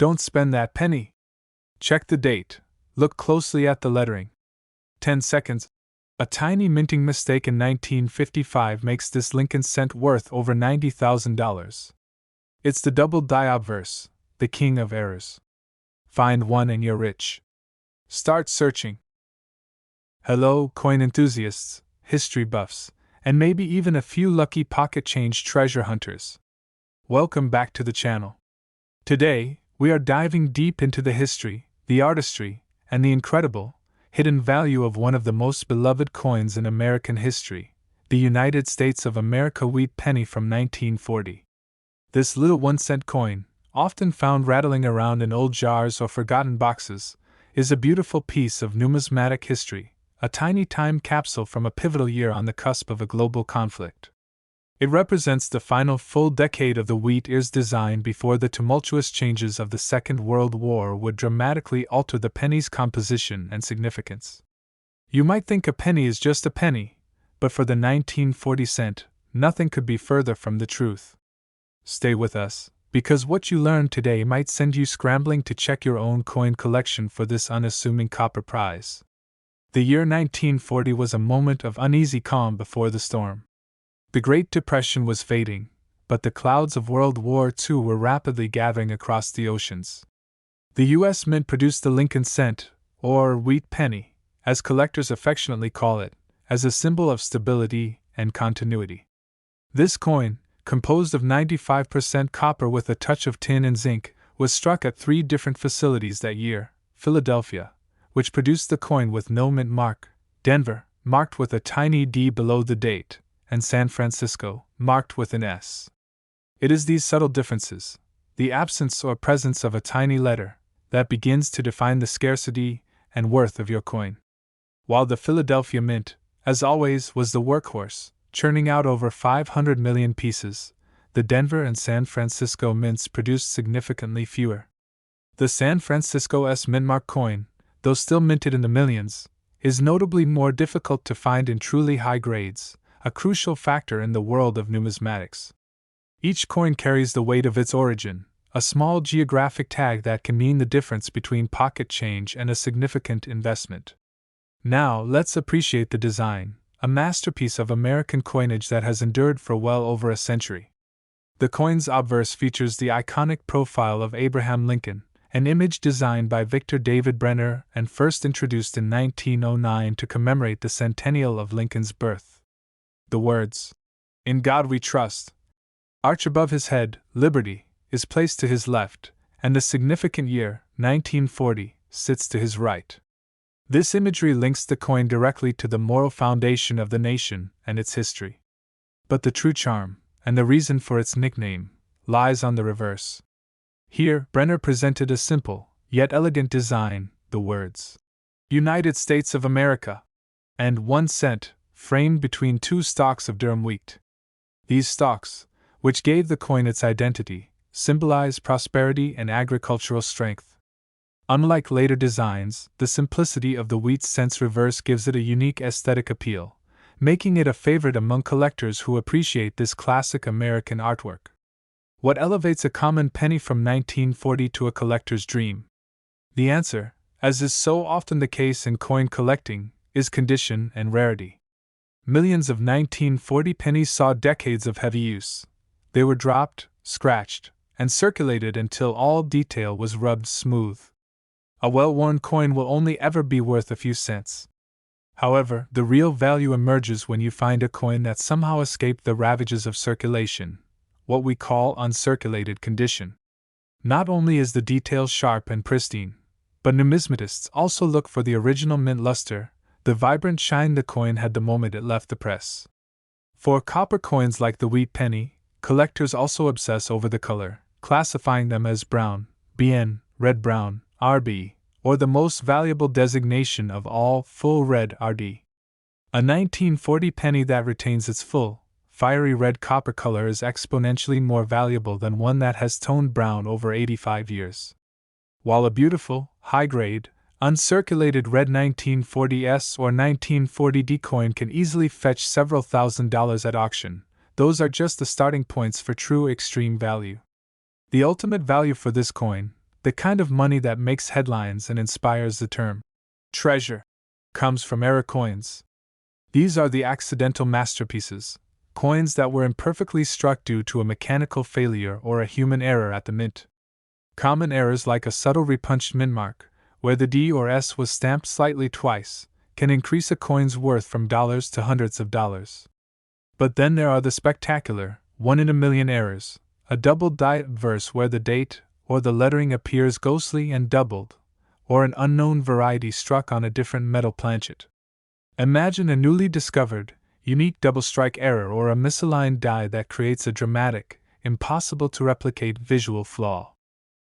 Don't spend that penny. Check the date. Look closely at the lettering. 10 seconds. A tiny minting mistake in 1955 makes this Lincoln cent worth over $90,000. It's the double die obverse, the king of errors. Find one and you're rich. Start searching. Hello, coin enthusiasts, history buffs, and maybe even a few lucky pocket change treasure hunters. Welcome back to the channel. Today, we are diving deep into the history, the artistry, and the incredible, hidden value of one of the most beloved coins in American history, the United States of America wheat penny from 1940. This little 1-cent coin, often found rattling around in old jars or forgotten boxes, is a beautiful piece of numismatic history, a tiny time capsule from a pivotal year on the cusp of a global conflict. It represents the final full decade of the wheat ears design before the tumultuous changes of the Second World War would dramatically alter the penny's composition and significance. You might think a penny is just a penny, but for the 1940 cent, nothing could be further from the truth. Stay with us, because what you learn today might send you scrambling to check your own coin collection for this unassuming copper prize. The year 1940 was a moment of uneasy calm before the storm. The Great Depression was fading, but the clouds of World War II were rapidly gathering across the oceans. The U.S. Mint produced the Lincoln cent, or wheat penny, as collectors affectionately call it, as a symbol of stability and continuity. This coin, composed of 95% copper with a touch of tin and zinc, was struck at 3 different facilities that year: Philadelphia, which produced the coin with no mint mark; Denver, marked with a tiny D below the date; and San Francisco, marked with an S. It is these subtle differences, the absence or presence of a tiny letter, that begins to define the scarcity and worth of your coin. While the Philadelphia Mint, as always, was the workhorse, churning out over 500 million pieces, the Denver and San Francisco mints produced significantly fewer. The San Francisco S mintmark coin, though still minted in the millions, is notably more difficult to find in truly high grades, a crucial factor in the world of numismatics. Each coin carries the weight of its origin, a small geographic tag that can mean the difference between pocket change and a significant investment. Now, let's appreciate the design, a masterpiece of American coinage that has endured for well over a century. The coin's obverse features the iconic profile of Abraham Lincoln, an image designed by Victor David Brenner and first introduced in 1909 to commemorate the centennial of Lincoln's birth. The words, "In God We Trust," arch above his head; "Liberty" is placed to his left, and the significant year, 1940, sits to his right. This imagery links the coin directly to the moral foundation of the nation and its history. But the true charm, and the reason for its nickname, lies on the reverse. Here, Brenner presented a simple, yet elegant design, the words, "United States of America," and 1 cent, framed between 2 stalks of durum wheat. These stalks, which gave the coin its identity, symbolize prosperity and agricultural strength. Unlike later designs, the simplicity of the wheat cent's reverse gives it a unique aesthetic appeal, making it a favorite among collectors who appreciate this classic American artwork. What elevates a common penny from 1940 to a collector's dream? The answer, as is so often the case in coin collecting, is condition and rarity. Millions of 1940 pennies saw decades of heavy use. They were dropped, scratched, and circulated until all detail was rubbed smooth. A well-worn coin will only ever be worth a few cents. However, the real value emerges when you find a coin that somehow escaped the ravages of circulation, what we call uncirculated condition. Not only is the detail sharp and pristine, but numismatists also look for the original mint luster, the vibrant shine the coin had the moment it left the press. For copper coins like the wheat penny, collectors also obsess over the color, classifying them as brown, BN, red-brown, RB, or the most valuable designation of all, full red, RD. A 1940 penny that retains its full, fiery red copper color is exponentially more valuable than one that has toned brown over 85 years. While a beautiful, high-grade, uncirculated red 1940S or 1940D coin can easily fetch several $1,000s at auction, those are just the starting points for true extreme value. The ultimate value for this coin, The kind of money that makes headlines and inspires. The term treasure comes from error coins. These are the accidental masterpieces, coins that were imperfectly struck due to a mechanical failure or a human error at the mint. Common errors like a subtle repunched mint mark, where the D or S was stamped slightly twice, can increase a coin's worth from dollars to hundreds of dollars. But then there are the spectacular, one-in-a-million errors, a doubled die verse where the date or the lettering appears ghostly and doubled, or an unknown variety struck on a different metal planchet. Imagine a newly discovered, unique double-strike error or a misaligned die that creates a dramatic, impossible-to-replicate visual flaw.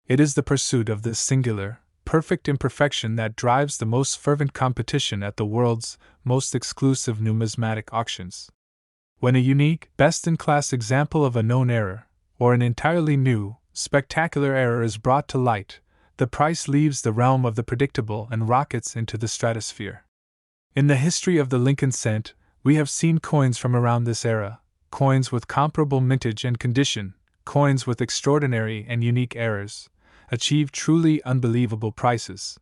It is the pursuit of this singular, perfect imperfection that drives the most fervent competition at the world's most exclusive numismatic auctions. When a unique, best-in-class example of a known error, or an entirely new, spectacular error is brought to light, the price leaves the realm of the predictable and rockets into the stratosphere. In the history of the Lincoln cent, we have seen coins from around this era, coins with comparable mintage and condition, coins with extraordinary and unique errors, achieve truly unbelievable prices.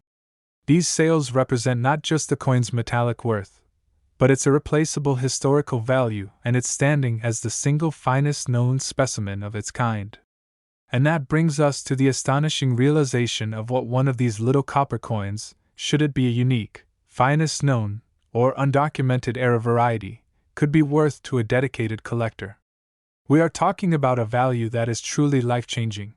These sales represent not just the coin's metallic worth, but its irreplaceable historical value and its standing as the single finest known specimen of its kind. And that brings us to the astonishing realization of what one of these little copper coins, should it be a unique, finest known, or undocumented era variety, could be worth to a dedicated collector. We are talking about a value that is truly life-changing.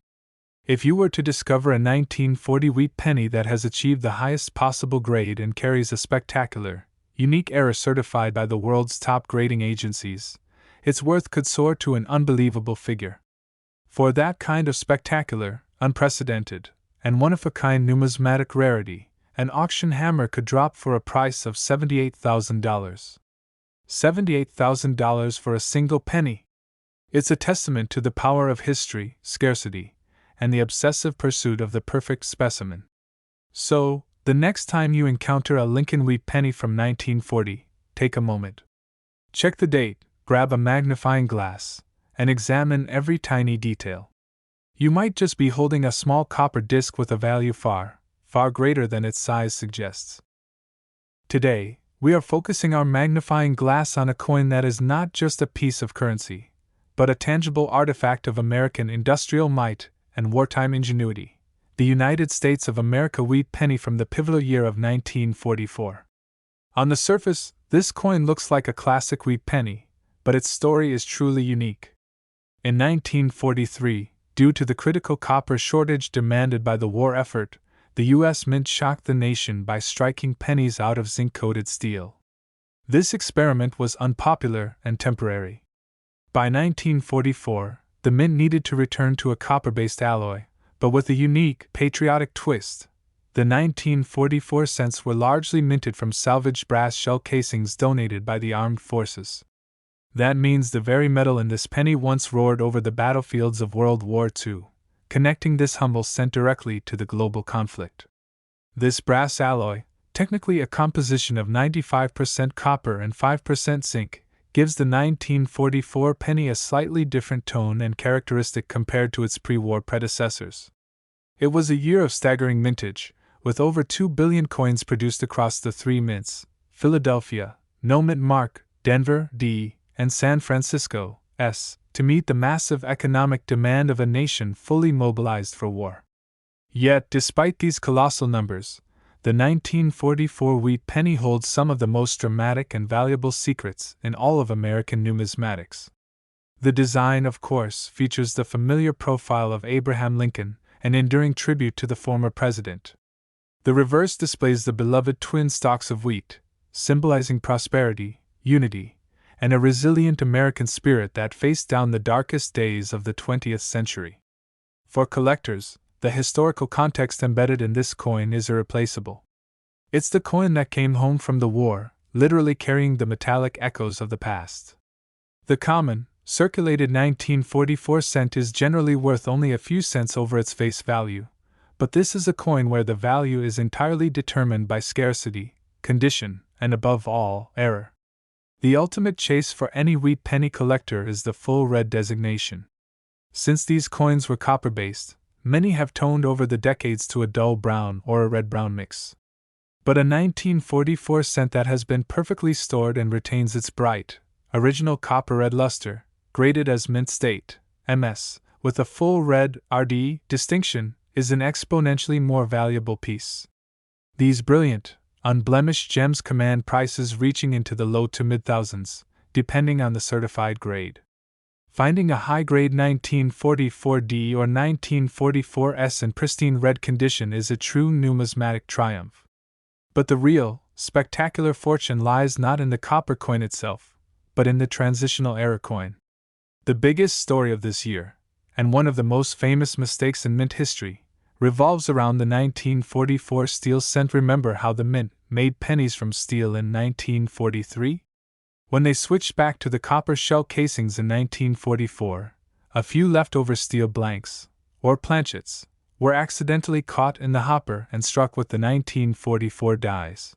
If you were to discover a 1940 wheat penny that has achieved the highest possible grade and carries a spectacular, unique error certified by the world's top grading agencies, its worth could soar to an unbelievable figure. For that kind of spectacular, unprecedented, and one-of-a-kind numismatic rarity, an auction hammer could drop for a price of $78,000. $78,000 for a single penny! It's a testament to the power of history, scarcity, and the obsessive pursuit of the perfect specimen. So, the next time you encounter a Lincoln wheat penny from 1940, take a moment. Check the date, grab a magnifying glass, and examine every tiny detail. You might just be holding a small copper disc with a value far, far greater than its size suggests. Today, we are focusing our magnifying glass on a coin that is not just a piece of currency, but a tangible artifact of American industrial might and wartime ingenuity. The United States of America wheat penny from the pivotal year of 1944. On the surface, this coin looks like a classic wheat penny, but its story is truly unique. In 1943, due to the critical copper shortage demanded by the war effort, the U.S. Mint shocked the nation by striking pennies out of zinc-coated steel. This experiment was unpopular and temporary. By 1944, the Mint needed to return to a copper-based alloy, but with a unique, patriotic twist. The 1944 cents were largely minted from salvaged brass shell casings donated by the armed forces. That means the very metal in this penny once roared over the battlefields of World War II, connecting this humble cent directly to the global conflict. This brass alloy, technically a composition of 95% copper and 5% zinc, gives the 1944 penny a slightly different tone and characteristic compared to its pre-war predecessors. It was a year of staggering mintage, with over 2 billion coins produced across the three mints, Philadelphia, no mint mark, Denver, D, and San Francisco, S, to meet the massive economic demand of a nation fully mobilized for war. Yet, despite these colossal numbers, the 1944 wheat penny holds some of the most dramatic and valuable secrets in all of American numismatics. The design, of course, features the familiar profile of Abraham Lincoln, an enduring tribute to the former president. The reverse displays the beloved twin stalks of wheat, symbolizing prosperity, unity, and a resilient American spirit that faced down the darkest days of the 20th century. For collectors, the historical context embedded in this coin is irreplaceable. It's the coin that came home from the war, literally carrying the metallic echoes of the past. The common, circulated 1944 cent is generally worth only a few cents over its face value, but this is a coin where the value is entirely determined by scarcity, condition, and above all, error. The ultimate chase for any wheat penny collector is the full red designation. Since these coins were copper-based, many have toned over the decades to a dull brown or a red-brown mix. But a 1944 cent that has been perfectly stored and retains its bright, original copper-red luster, graded as mint state, MS, with a full red RD distinction, is an exponentially more valuable piece. These brilliant, unblemished gems command prices reaching into the low to mid-thousands, depending on the certified grade. Finding a high-grade 1944D or 1944S in pristine red condition is a true numismatic triumph. But the real, spectacular fortune lies not in the copper coin itself, but in the transitional era coin. The biggest story of this year, and one of the most famous mistakes in mint history, revolves around the 1944 steel cent. Remember how the mint made pennies from steel in 1943? When they switched back to the copper shell casings in 1944, a few leftover steel blanks, or planchets, were accidentally caught in the hopper and struck with the 1944 dies.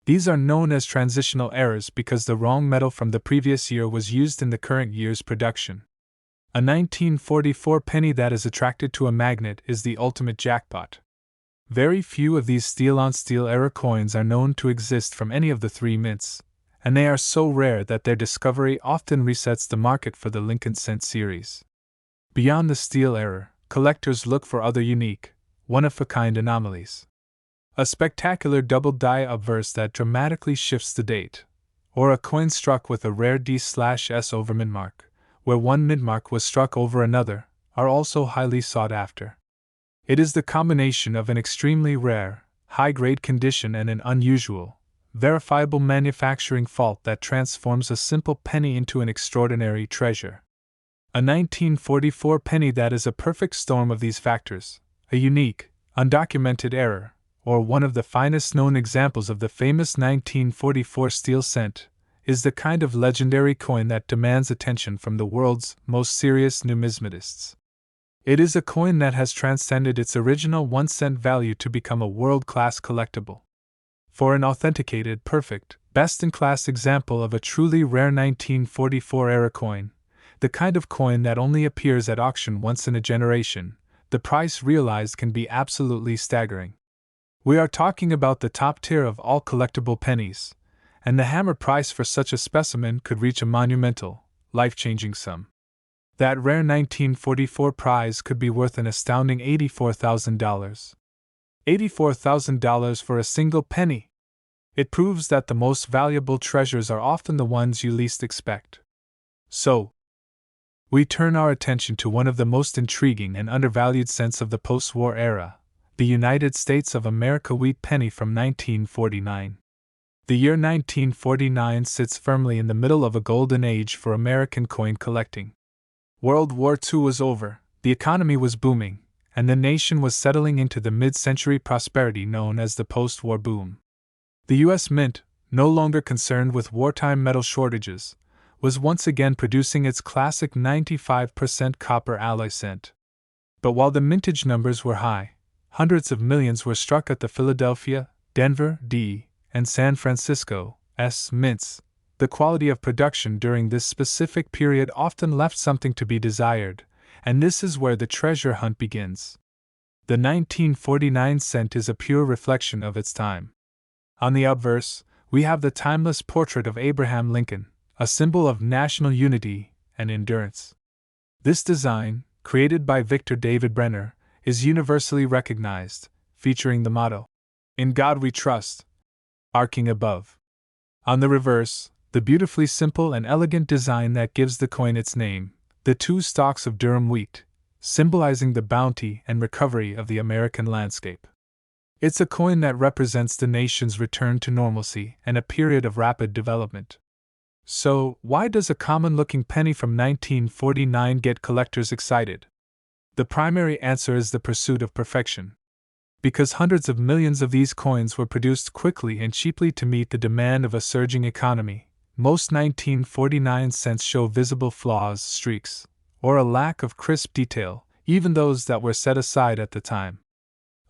These are known as transitional errors because the wrong metal from the previous year was used in the current year's production. A 1944 penny that is attracted to a magnet is the ultimate jackpot. Very few of these steel-on-steel era coins are known to exist from any of the three mints, and they are so rare that their discovery often resets the market for the Lincoln Cent series. Beyond the steel error, collectors look for other unique, one-of-a-kind anomalies. A spectacular double die obverse that dramatically shifts the date, or a coin struck with a rare D/S over mint mark, where one mint mark was struck over another, are also highly sought after. It is the combination of an extremely rare, high-grade condition and an unusual, verifiable manufacturing fault that transforms a simple penny into an extraordinary treasure. A 1944 penny that is a perfect storm of these factors, a unique, undocumented error, or one of the finest known examples of the famous 1944 steel cent, is the kind of legendary coin that demands attention from the world's most serious numismatists. It is a coin that has transcended its original 1-cent value to become a world-class collectible. For an authenticated, perfect, best-in-class example of a truly rare 1944 era coin, the kind of coin that only appears at auction once in a generation, the price realized can be absolutely staggering. We are talking about the top tier of all collectible pennies, and the hammer price for such a specimen could reach a monumental, life-changing sum. That rare 1944 prize could be worth an astounding $84,000. $84,000 for a single penny! It proves that the most valuable treasures are often the ones you least expect. So, we turn our attention to one of the most intriguing and undervalued cents of the post-war era, the United States of America wheat penny from 1949. The year 1949 sits firmly in the middle of a golden age for American coin collecting. World War II was over, the economy was booming, and the nation was settling into the mid-century prosperity known as the post-war boom. The U.S. Mint, no longer concerned with wartime metal shortages, was once again producing its classic 95% copper alloy cent. But while the mintage numbers were high, hundreds of millions were struck at the Philadelphia, Denver, D., and San Francisco, S. mints. The quality of production during this specific period often left something to be desired, and this is where the treasure hunt begins. The 1949 cent is a pure reflection of its time. On the obverse, we have the timeless portrait of Abraham Lincoln, a symbol of national unity and endurance. This design, created by Victor David Brenner, is universally recognized, featuring the motto, "In God We Trust," arcing above. On the reverse, the beautifully simple and elegant design that gives the coin its name, the two stalks of Durham wheat, symbolizing the bounty and recovery of the American landscape. It's a coin that represents the nation's return to normalcy and a period of rapid development. So, why does a common-looking penny from 1949 get collectors excited? The primary answer is the pursuit of perfection. Because hundreds of millions of these coins were produced quickly and cheaply to meet the demand of a surging economy, most 1949 cents show visible flaws, streaks, or a lack of crisp detail, even those that were set aside at the time.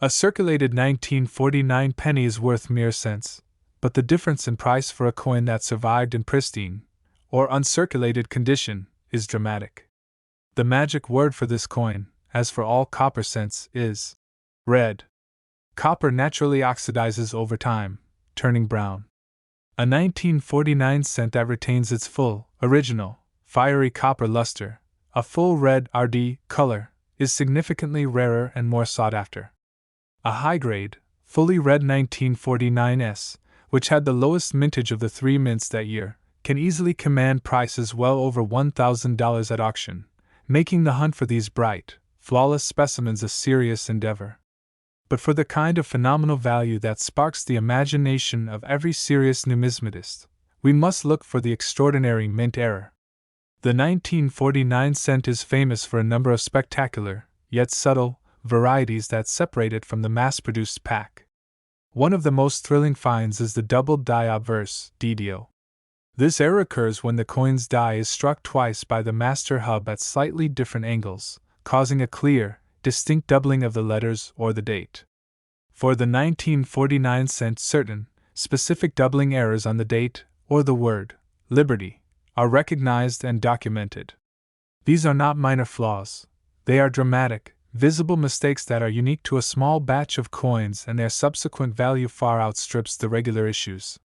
A circulated 1949 penny is worth mere cents, but the difference in price for a coin that survived in pristine, or uncirculated condition, is dramatic. The magic word for this coin, as for all copper cents, is red. Copper naturally oxidizes over time, turning brown. A 1949 cent that retains its full, original, fiery copper luster, a full red RD color, is significantly rarer and more sought after. A high-grade, fully red 1949s, which had the lowest mintage of the three mints that year, can easily command prices well over $1,000 at auction, making the hunt for these bright, flawless specimens a serious endeavor. But for the kind of phenomenal value that sparks the imagination of every serious numismatist, we must look for the extraordinary mint error. The 1949 cent is famous for a number of spectacular, yet subtle, varieties that separate it from the mass-produced pack. One of the most thrilling finds is the doubled die obverse, DDO. This error occurs when the coin's die is struck twice by the master hub at slightly different angles, causing a clear, distinct doubling of the letters or the date. For the 1949 cent, certain, specific doubling errors on the date, or the word, liberty, are recognized and documented. These are not minor flaws. They are dramatic, visible mistakes that are unique to a small batch of coins, and their subsequent value far outstrips the regular issues.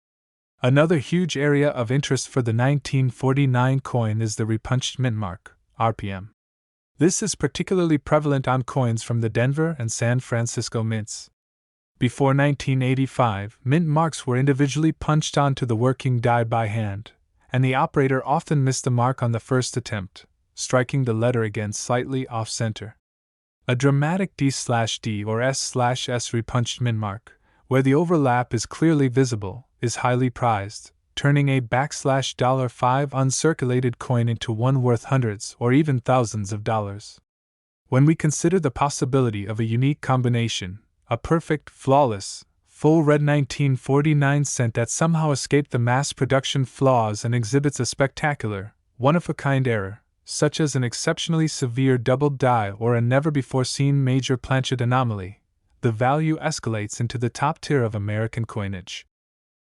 Another huge area of interest for the 1949 coin is the repunched mint mark, RPM. This is particularly prevalent on coins from the Denver and San Francisco mints. Before 1985, mint marks were individually punched onto the working die by hand, and the operator often missed the mark on the first attempt, striking the letter again slightly off-center. A dramatic D/D or S/S repunched mint mark, where the overlap is clearly visible, is highly prized, turning a $5 uncirculated coin into one worth hundreds or even thousands of dollars. When we consider the possibility of a unique combination, a perfect, flawless, full red 1949 cent that somehow escaped the mass production flaws and exhibits a spectacular, one-of-a-kind error, such as an exceptionally severe doubled die or a never-before-seen major planchet anomaly, the value escalates into the top tier of American coinage.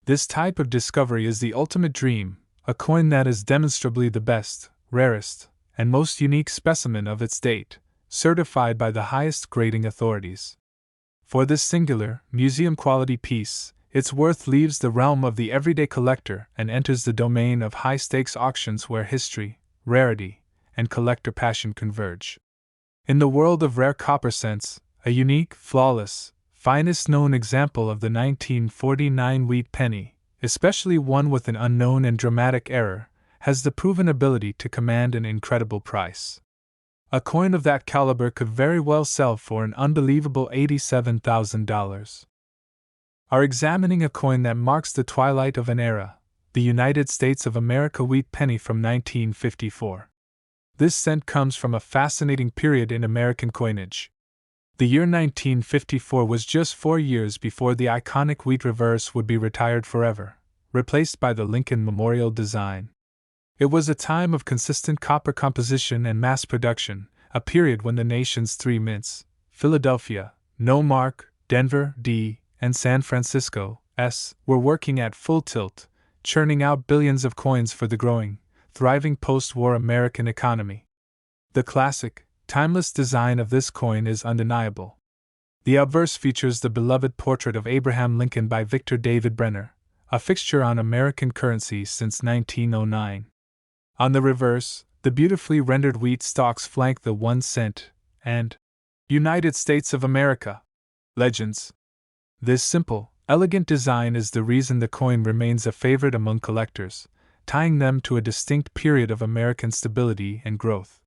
This type of discovery is the ultimate dream, a coin that is demonstrably the best, rarest, and most unique specimen of its date, certified by the highest grading authorities. For this singular, museum-quality piece, its worth leaves the realm of the everyday collector and enters the domain of high-stakes auctions where history, rarity, and collector passion converge. In the world of rare copper cents, a unique, flawless, finest known example of the 1949 wheat penny, especially one with an unknown and dramatic error, has the proven ability to command an incredible price. A coin of that caliber could very well sell for an unbelievable $87,000. Are examining a coin that marks the twilight of an era, the United States of America wheat penny from 1954. This cent comes from a fascinating period in American coinage. The year 1954 was just 4 years before the iconic wheat reverse would be retired forever, replaced by the Lincoln Memorial design. It was a time of consistent copper composition and mass production, a period when the nation's three mints, Philadelphia, No Mark, Denver, D, and San Francisco, S, were working at full tilt, churning out billions of coins for the growing, thriving post-war American economy. The classic, timeless design of this coin is undeniable. The obverse features the beloved portrait of Abraham Lincoln by Victor David Brenner, a fixture on American currency since 1909. On the reverse, the beautifully rendered wheat stalks flank the 1 cent and United States of America legends. This simple, elegant design is the reason the coin remains a favorite among collectors, tying them to a distinct period of American stability and growth.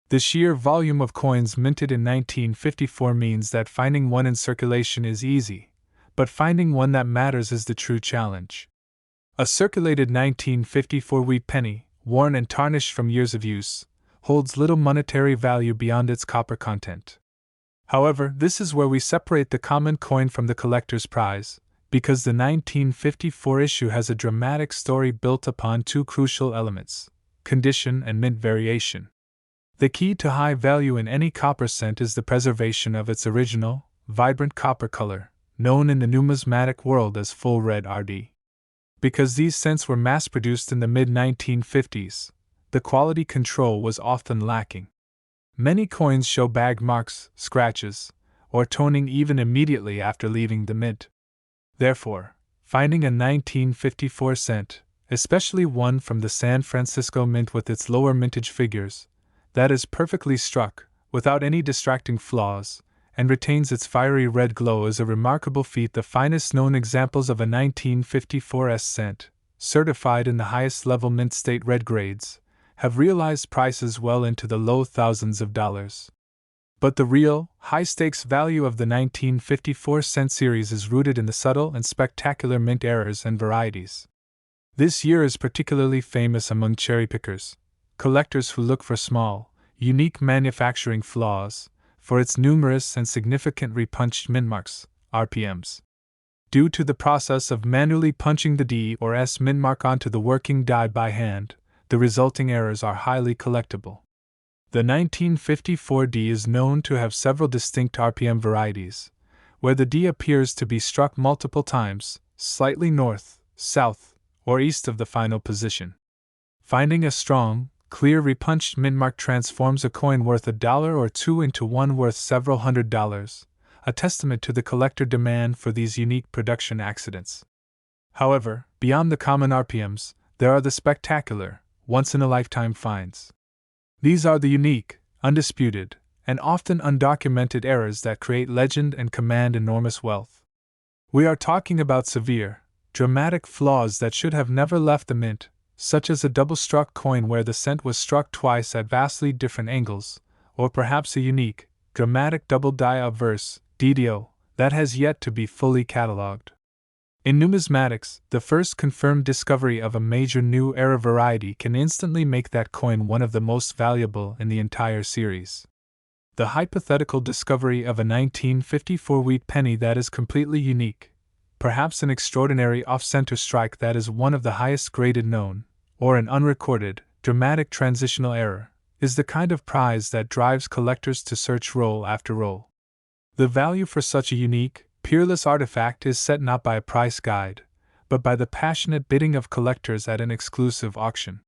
The sheer volume of coins minted in 1954 means that finding one in circulation is easy, but finding one that matters is the true challenge. A circulated 1954 wheat penny, worn and tarnished from years of use, holds little monetary value beyond its copper content. However, this is where we separate the common coin from the collector's prize, because the 1954 issue has a dramatic story built upon two crucial elements: condition and mint variation. The key to high value in any copper cent is the preservation of its original, vibrant copper color, known in the numismatic world as full red RD. Because these cents were mass-produced in the mid-1950s, the quality control was often lacking. Many coins show bag marks, scratches, or toning even immediately after leaving the mint. Therefore, finding a 1954 cent, especially one from the San Francisco Mint with its lower mintage figures, that is perfectly struck, without any distracting flaws, and retains its fiery red glow is a remarkable feat. The finest known examples of a 1954 cent, certified in the highest level mint state red grades, have realized prices well into the low thousands of dollars. But the real, high-stakes value of the 1954 cent series is rooted in the subtle and spectacular mint errors and varieties. This year is particularly famous among cherry pickers, collectors who look for small, unique manufacturing flaws, for its numerous and significant repunched mint marks, RPMs. Due to the process of manually punching the D or S mint mark onto the working die by hand, the resulting errors are highly collectible. The 1954 D is known to have several distinct RPM varieties, where the D appears to be struck multiple times, slightly north, south, or east of the final position. Finding a strong, clear repunched mint mark transforms a coin worth $1 or $2 into one worth several $100s, a testament to the collector demand for these unique production accidents. However, beyond the common RPMs, there are the spectacular, once-in-a-lifetime finds. These are the unique, undisputed, and often undocumented errors that create legend and command enormous wealth. We are talking about severe, dramatic flaws that should have never left the mint, such as a double-struck coin where the cent was struck twice at vastly different angles, or perhaps a unique, dramatic double die obverse, DDO, that has yet to be fully catalogued. In numismatics, the first confirmed discovery of a major new era variety can instantly make that coin one of the most valuable in the entire series. The hypothetical discovery of a 1954 wheat penny that is completely unique, perhaps an extraordinary off-center strike that is one of the highest graded known, or an unrecorded, dramatic transitional error, is the kind of prize that drives collectors to search roll after roll. The value for such a unique, peerless artifact is set not by a price guide, but by the passionate bidding of collectors at an exclusive auction.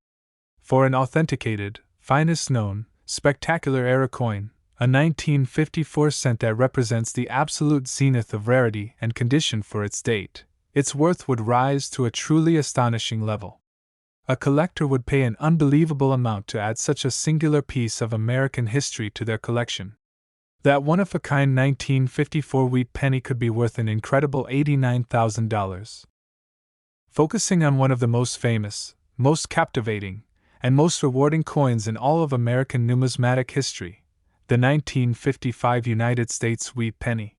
For an authenticated, finest known, spectacular era coin, a 1954 cent that represents the absolute zenith of rarity and condition for its date, its worth would rise to a truly astonishing level. A collector would pay an unbelievable amount to add such a singular piece of American history to their collection. That one-of-a-kind 1954 wheat penny could be worth an incredible $89,000. Focusing on one of the most famous, most captivating, and most rewarding coins in all of American numismatic history, the 1955 United States wheat penny.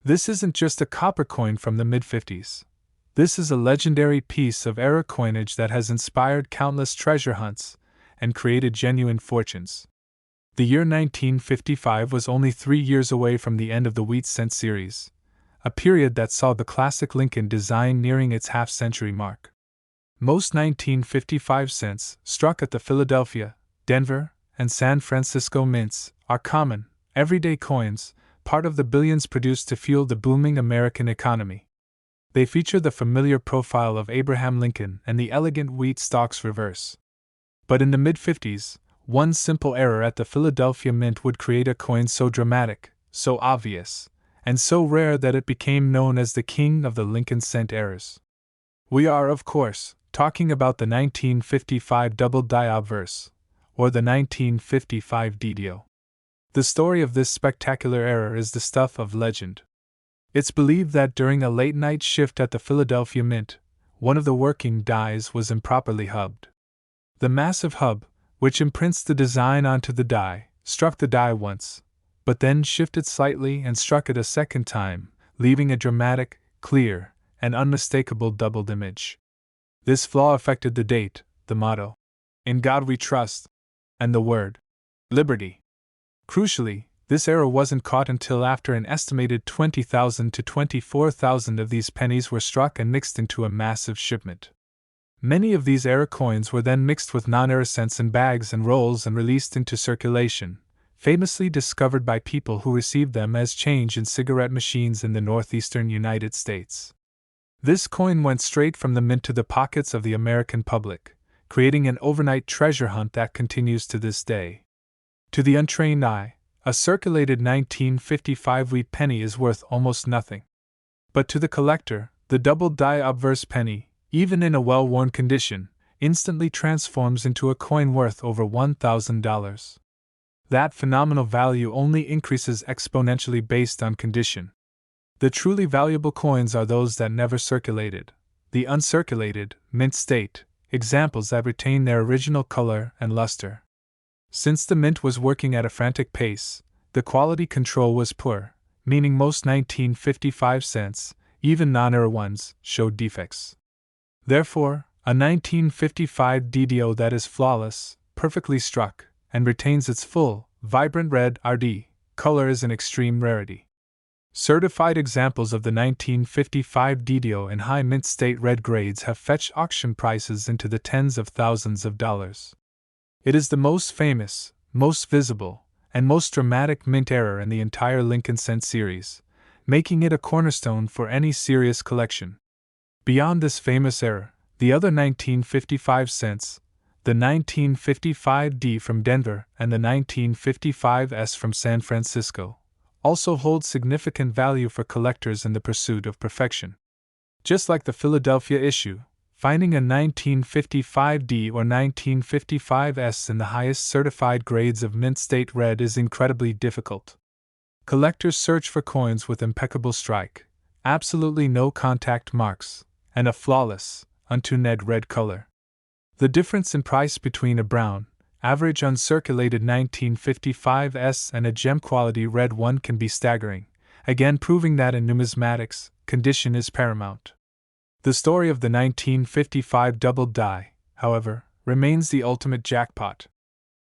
This isn't just a copper coin from the mid-50s. This is a legendary piece of era coinage that has inspired countless treasure hunts and created genuine fortunes. The year 1955 was only 3 years away from the end of the wheat cent series, a period that saw the classic Lincoln design nearing its half-century mark. Most 1955 cents, struck at the Philadelphia, Denver, and San Francisco mints, are common, everyday coins, part of the billions produced to fuel the booming American economy. They feature the familiar profile of Abraham Lincoln and the elegant wheat stalks reverse. But in the mid-50s, one simple error at the Philadelphia Mint would create a coin so dramatic, so obvious, and so rare that it became known as the king of the Lincoln cent errors. We are, of course, talking about the 1955 double die obverse, or the 1955 DDO. The story of this spectacular error is the stuff of legend. It's believed that during a late-night shift at the Philadelphia Mint, one of the working dies was improperly hubbed. The massive hub, which imprints the design onto the die, struck the die once, but then shifted slightly and struck it a second time, leaving a dramatic, clear, and unmistakable doubled image. This flaw affected the date, the motto, "In God We Trust," and the word, "Liberty." Crucially, this error wasn't caught until after an estimated 20,000 to 24,000 of these pennies were struck and mixed into a massive shipment. Many of these error coins were then mixed with non-error cents in bags and rolls and released into circulation, famously discovered by people who received them as change in cigarette machines in the northeastern United States. This coin went straight from the mint to the pockets of the American public, creating an overnight treasure hunt that continues to this day. To the untrained eye, a circulated 1955 wheat penny is worth almost nothing. But to the collector, the double-die obverse penny, even in a well-worn condition, instantly transforms into a coin worth over $1,000. That phenomenal value only increases exponentially based on condition. The truly valuable coins are those that never circulated. The uncirculated, mint state, examples that retain their original color and luster. Since the mint was working at a frantic pace, the quality control was poor, meaning most 1955 cents, even non-era ones, showed defects. Therefore, a 1955 DDO that is flawless, perfectly struck, and retains its full, vibrant red RD color is an extreme rarity. Certified examples of the 1955 DDO in high mint state red grades have fetched auction prices into the tens of thousands of dollars. It is the most famous, most visible, and most dramatic mint error in the entire Lincoln Cent series, making it a cornerstone for any serious collection. Beyond this famous error, the other 1955 cents, the 1955D from Denver and the 1955S from San Francisco, also hold significant value for collectors in the pursuit of perfection. Just like the Philadelphia issue, finding a 1955D or 1955S in the highest certified grades of mint state red is incredibly difficult. Collectors search for coins with impeccable strike, absolutely no contact marks, and a flawless, untuned red color. The difference in price between a brown, average uncirculated 1955S and a gem-quality red one can be staggering, again proving that in numismatics, condition is paramount. The story of the 1955 double die, however, remains the ultimate jackpot.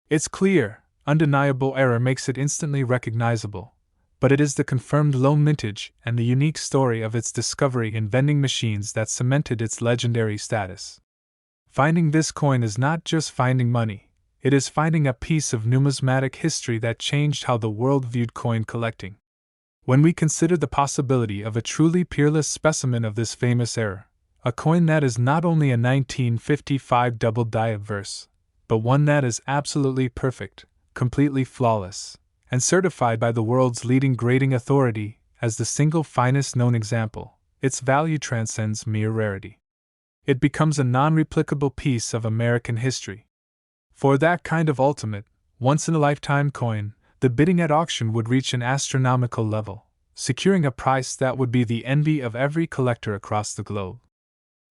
Its clear, undeniable error makes it instantly recognizable, but it is the confirmed low mintage and the unique story of its discovery in vending machines that cemented its legendary status. Finding this coin is not just finding money, it is finding a piece of numismatic history that changed how the world viewed coin collecting. When we consider the possibility of a truly peerless specimen of this famous era, a coin that is not only a 1955 double die obverse, but one that is absolutely perfect, completely flawless, and certified by the world's leading grading authority as the single finest known example, its value transcends mere rarity. It becomes a non-replicable piece of American history. For that kind of ultimate, once-in-a-lifetime coin, the bidding at auction would reach an astronomical level, securing a price that would be the envy of every collector across the globe.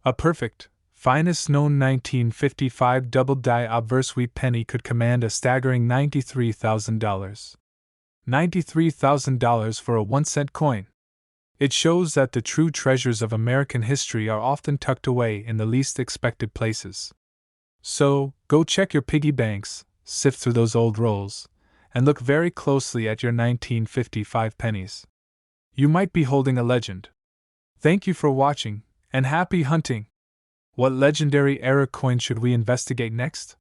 A perfect, finest known 1955 double-die obverse wheat penny could command a staggering $93,000. $93,000 for a 1-cent coin. It shows that the true treasures of American history are often tucked away in the least expected places. So, go check your piggy banks, sift through those old rolls, and look very closely at your 1955 pennies. You might be holding a legend. Thank you for watching, and happy hunting! What legendary era coin should we investigate next?